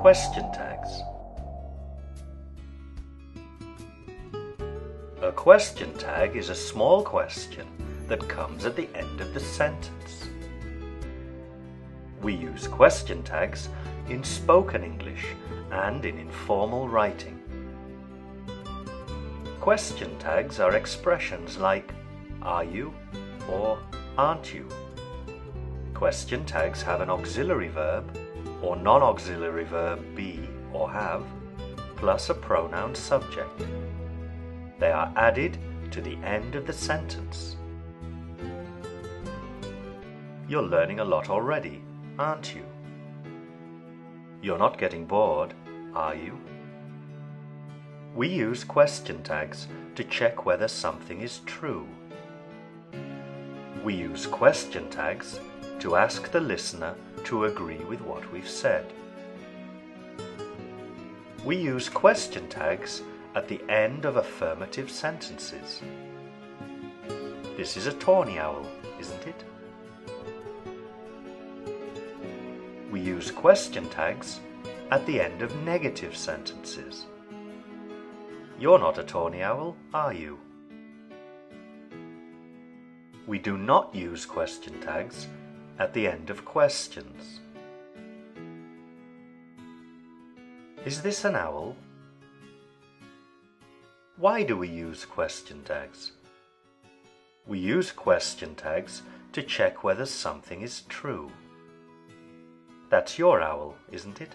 question tags. A question tag is a small question that comes at the end of the sentence. We use question tags in spoken English and in informal writing. Question tags are expressions like "Are you?" or "Aren't you?" Question tags have an auxiliary verb or non-auxiliary verb be or have, plus a pronoun subject. They are added to the end of the sentence. You're learning a lot already, aren't you? You're not getting bored, are you? We use question tags to check whether something is true. We use question tags to ask the listener to agree with what we've said. We use question tags at the end of affirmative sentences. This is a tawny owl, isn't it? We use question tags at the end of negative sentences. You're not a tawny owl, are you? We do not use question tags at the end of questions. Is this an owl? Why do we use question tags? We use question tags to check whether something is true. That's your owl, isn't it?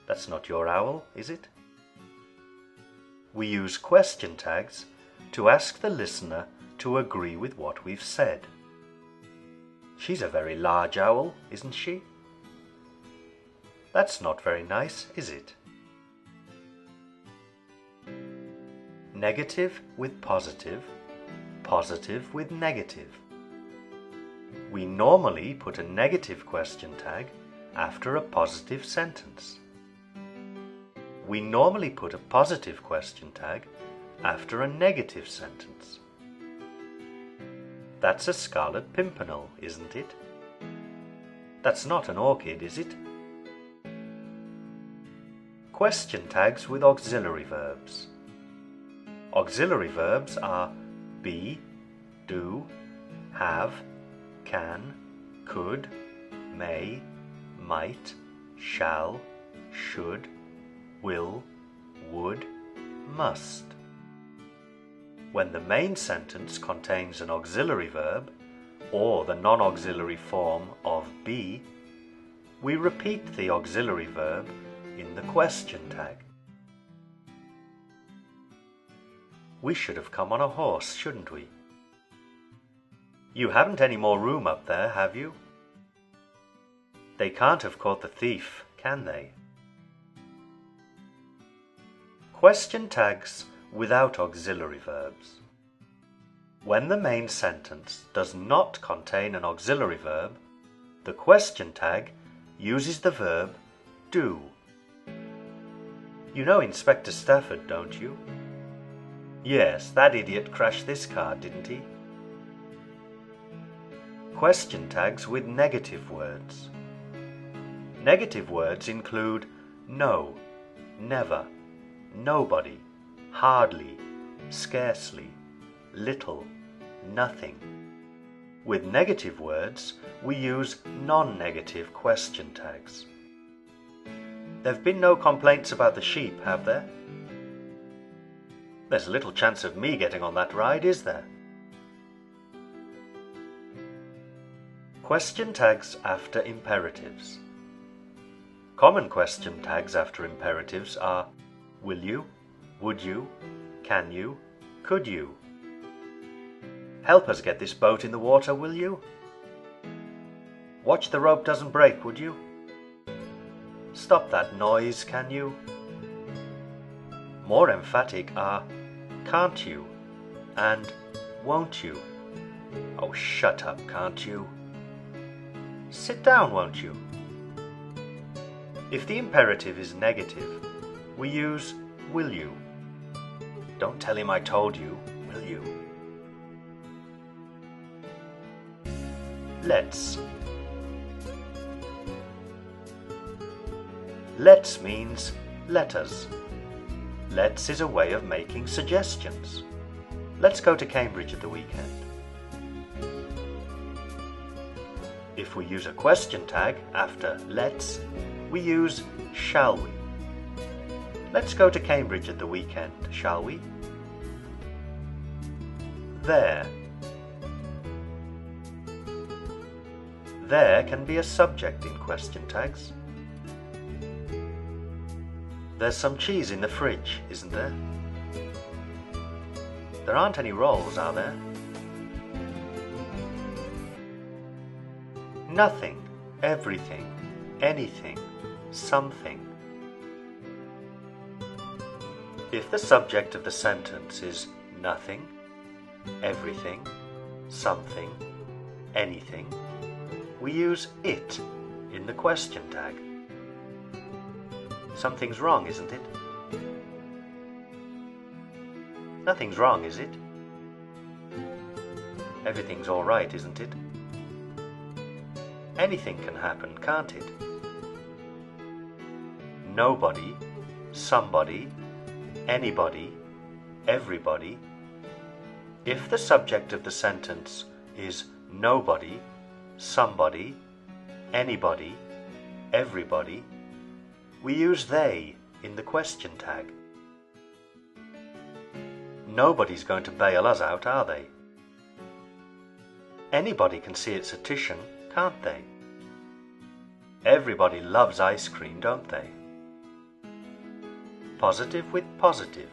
That's not your owl, is it? We use question tags to ask the listener to agree with what we've said. She's a very large owl, isn't she? That's not very nice, is it? Negative with positive, positive with negative. We normally put a negative question tag after a positive sentence. We normally put a positive question tag after a negative sentence. That's a scarlet pimpernel, isn't it? That's not an orchid, is it? Question tags with auxiliary verbs. Auxiliary verbs are be, do, have, can, could, may, might, shall, should, will, would, must. When the main sentence contains an auxiliary verb or the non-auxiliary form of be, we repeat the auxiliary verb in the question tag. We should have come on a horse, shouldn't we? You haven't any more room up there, have you? They can't have caught the thief, can they? Question tags without auxiliary verbs. When the main sentence does not contain an auxiliary verb, the question tag uses the verb do. You know Inspector Stafford, don't you? Yes, that idiot crashed this car, didn't he? Question tags with negative words. Negative words include no, never, nobody, hardly, scarcely, little, nothing. With negative words, we use non-negative question tags. There've been no complaints about the sheep, have there? There's little chance of me getting on that ride, is there? Question tags after imperatives. Common question tags after imperatives are will you, would you, can you, could you. Help us get this boat in the water, will you? Watch the rope doesn't break, would you? Stop that noise, can you? More emphatic are can't you and won't you. Oh, shut up, can't you? Sit down, won't you? If the imperative is negative, we use will you. Don't tell him I told you, will you? Let's. Let's means let us. Let's is a way of making suggestions. Let's go to Cambridge at the weekend. If we use a question tag after let's, we use shall we. Let's go to Cambridge at the weekend, shall we? There. There can be a subject in question tags. There's some cheese in the fridge, isn't there? There aren't any rolls, are there? Nothing, everything, anything, something. If the subject of the sentence is nothing, everything, something, anything, we use it in the question tag. Something's wrong, isn't it? Nothing's wrong, is it? Everything's all right, isn't it? Anything can happen, can't it? Nobody, somebody, anybody, everybody. If the subject of the sentence is nobody, somebody, anybody, everybody, we use they in the question tag. Nobody's going to bail us out, are they? Anybody can see it's a Titian, can't they? Everybody loves ice cream, don't they? Positive with positive.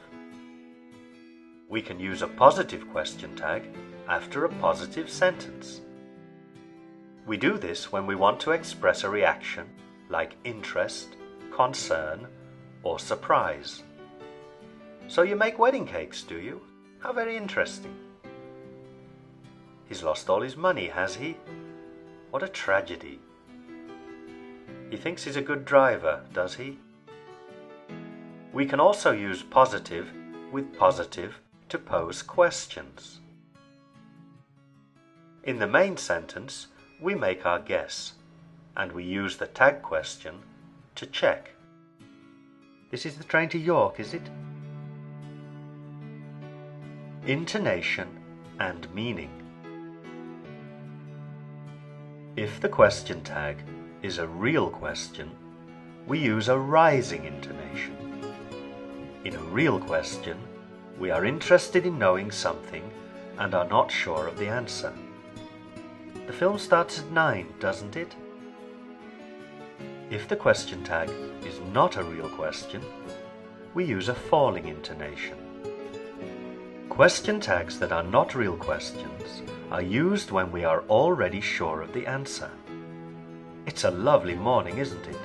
We can use a positive question tag after a positive sentence. We do this when we want to express a reaction like interest, concern, or surprise. So you make wedding cakes, do you? How very interesting. He's lost all his money, has he? What a tragedy. He thinks he's a good driver, does he? We can also use positive with positive to pose questions. In the main sentence, we make our guess, and we use the tag question to check. This is the train to York, is it? Intonation and meaning. If the question tag is a real question, we use a rising intonation. In a real question, we are interested in knowing something and are not sure of the answer. The film starts at 9, doesn't it? If the question tag is not a real question, we use a falling intonation. Question tags that are not real questions are used when we are already sure of the answer. It's a lovely morning, isn't it?